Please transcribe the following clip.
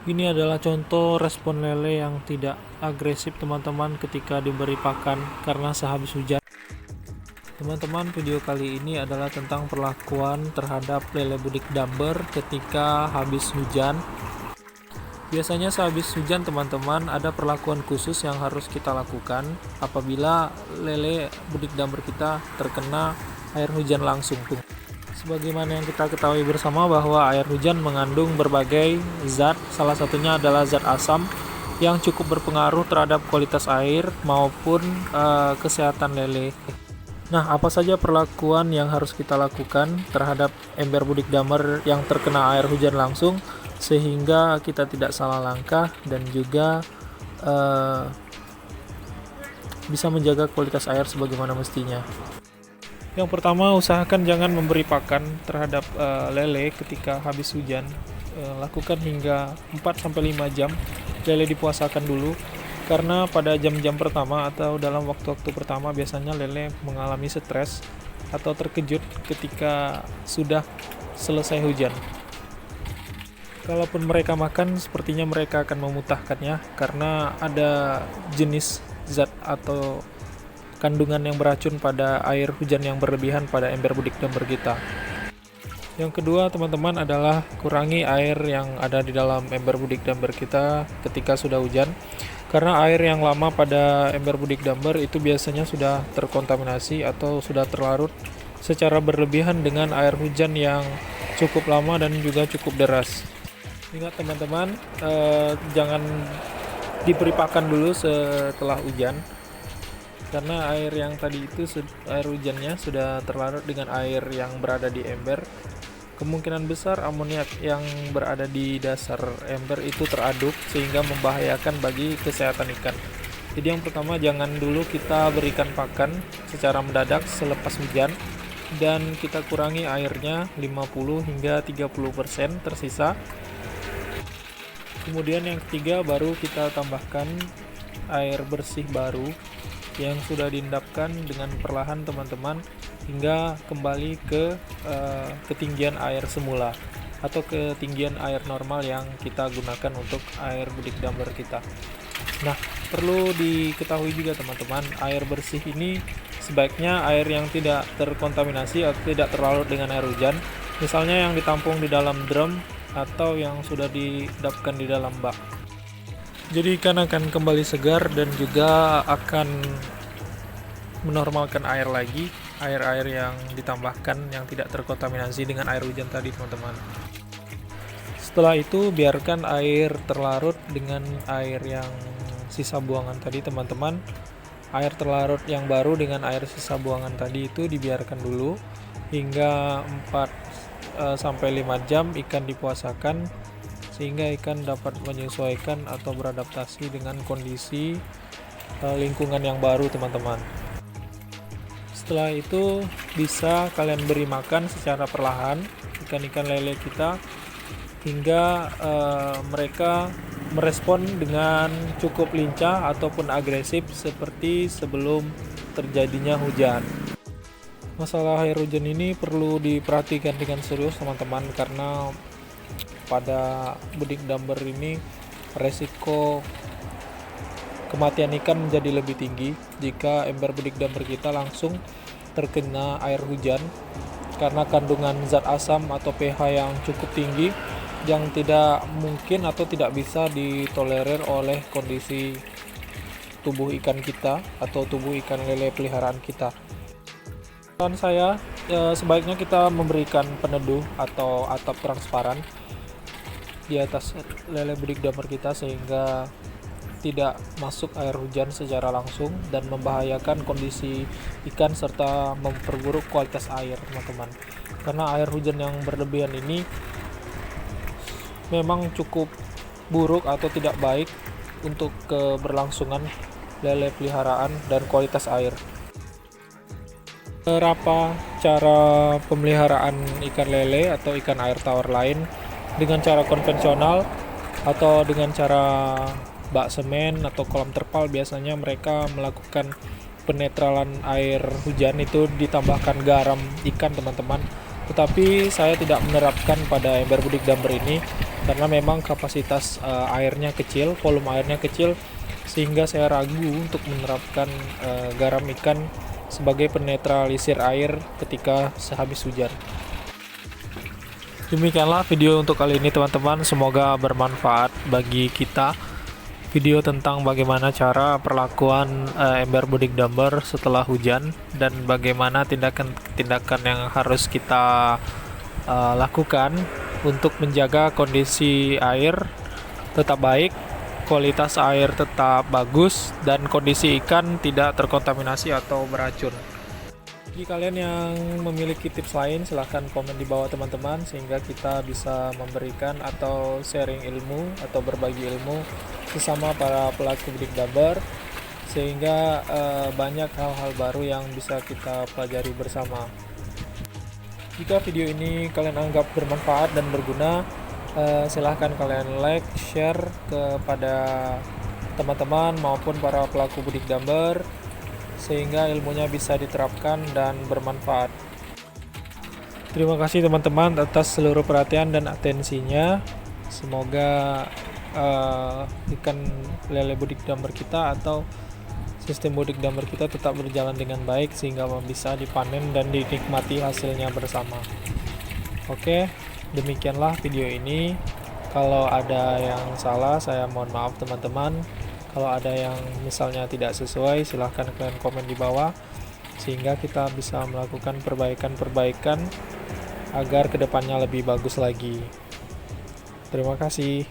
Ini adalah contoh respon lele yang tidak agresif teman-teman ketika diberi pakan karena sehabis hujan. Teman-teman, video kali ini adalah tentang perlakuan terhadap lele budik Dumber ketika habis hujan. Biasanya sehabis hujan teman-teman ada perlakuan khusus yang harus kita lakukan apabila lele budik Dumber kita terkena air hujan langsung. Sebagaimana yang kita ketahui bersama bahwa air hujan mengandung berbagai zat, salah satunya adalah zat asam yang cukup berpengaruh terhadap kualitas air maupun kesehatan lele. Nah, apa saja perlakuan yang harus kita lakukan terhadap ember budik Dumber yang terkena air hujan langsung sehingga kita tidak salah langkah dan juga bisa menjaga kualitas air sebagaimana mestinya. Yang pertama, usahakan jangan memberi pakan terhadap lele ketika habis hujan. Lakukan hingga 4-5 jam lele dipuasakan dulu, karena pada jam-jam pertama atau dalam waktu-waktu pertama biasanya lele mengalami stres atau terkejut ketika sudah selesai hujan. Kalaupun mereka makan, sepertinya mereka akan memutahkannya karena ada jenis zat atau kandungan yang beracun pada air hujan yang berlebihan pada ember budik Dumber kita. Yang kedua teman-teman adalah kurangi air yang ada di dalam ember budik Dumber kita ketika sudah hujan, karena air yang lama pada ember budik Dumber itu biasanya sudah terkontaminasi atau sudah terlarut secara berlebihan dengan air hujan yang cukup lama dan juga cukup deras. Ingat teman-teman, jangan diberi pakan dulu setelah hujan, karena air yang tadi itu air hujannya sudah terlarut dengan air yang berada di ember. Kemungkinan besar amoniak yang berada di dasar ember itu teraduk sehingga membahayakan bagi kesehatan ikan. Jadi yang pertama, jangan dulu kita berikan pakan secara mendadak selepas hujan, dan kita kurangi airnya 50 hingga 30% tersisa. Kemudian yang ketiga, baru kita tambahkan air bersih baru yang sudah diendapkan dengan perlahan teman-teman hingga kembali ke ketinggian air semula atau ketinggian air normal yang kita gunakan untuk air budik Dumber kita. Nah, perlu diketahui juga teman-teman, air bersih ini sebaiknya air yang tidak terkontaminasi atau tidak terlarut dengan air hujan, misalnya yang ditampung di dalam drum atau yang sudah diendapkan di dalam bak. Jadi ikan akan kembali segar dan juga akan menormalkan air lagi, air-air yang ditambahkan yang tidak terkontaminasi dengan air hujan tadi teman-teman. Setelah itu biarkan air terlarut dengan air yang sisa buangan tadi teman-teman. Air terlarut yang baru dengan air sisa buangan tadi itu dibiarkan dulu hingga 4-5 jam ikan dipuasakan, sehingga ikan dapat menyesuaikan atau beradaptasi dengan kondisi lingkungan yang baru teman-teman. Setelah itu bisa kalian beri makan secara perlahan ikan-ikan lele kita hingga mereka merespon dengan cukup lincah ataupun agresif seperti sebelum terjadinya hujan. Masalah air hujan ini perlu diperhatikan dengan serius teman-teman, karena pada budik Dumber ini resiko kematian ikan menjadi lebih tinggi jika ember budik Dumber kita langsung terkena air hujan, karena kandungan zat asam atau pH yang cukup tinggi yang tidak mungkin atau tidak bisa ditolerir oleh kondisi tubuh ikan kita atau tubuh ikan lele peliharaan kita. Dan saya sebaiknya kita memberikan peneduh atau atap transparan di atas lele budik Dumber kita sehingga tidak masuk air hujan secara langsung dan membahayakan kondisi ikan serta memperburuk kualitas air teman-teman. Karena air hujan yang berlebihan ini memang cukup buruk atau tidak baik untuk keberlangsungan lele peliharaan dan kualitas air. Beberapa cara pemeliharaan ikan lele atau ikan air tawar lain dengan cara konvensional atau dengan cara bak semen atau kolam terpal, biasanya mereka melakukan penetralan air hujan itu ditambahkan garam ikan teman-teman. Tetapi saya tidak menerapkan pada ember budik Dumber ini, karena memang kapasitas airnya kecil, volume airnya kecil, sehingga saya ragu untuk menerapkan garam ikan sebagai penetralisir air ketika sehabis hujan. Demikianlah video untuk kali ini teman-teman, semoga bermanfaat bagi kita. Video tentang bagaimana cara perlakuan ember budik damper setelah hujan dan bagaimana tindakan-tindakan yang harus kita lakukan untuk menjaga kondisi air tetap baik, kualitas air tetap bagus, dan kondisi ikan tidak terkontaminasi atau beracun. Bagi kalian yang memiliki tips lain, silahkan komen di bawah teman-teman, sehingga kita bisa memberikan atau sharing ilmu atau berbagi ilmu sesama para pelaku budik damper, sehingga banyak hal-hal baru yang bisa kita pelajari bersama. Jika video ini kalian anggap bermanfaat dan berguna, silahkan kalian like, share kepada teman-teman maupun para pelaku budik damper, sehingga ilmunya bisa diterapkan dan bermanfaat. Terima kasih teman-teman atas seluruh perhatian dan atensinya. Semoga ikan lele budik damper kita atau sistem budik damper kita tetap berjalan dengan baik sehingga bisa dipanen dan dinikmati hasilnya bersama. Oke, demikianlah video ini. Kalau ada yang salah, saya mohon maaf teman-teman. Kalau ada yang misalnya tidak sesuai, silahkan kalian komen di bawah, sehingga kita bisa melakukan perbaikan-perbaikan agar kedepannya lebih bagus lagi. Terima kasih.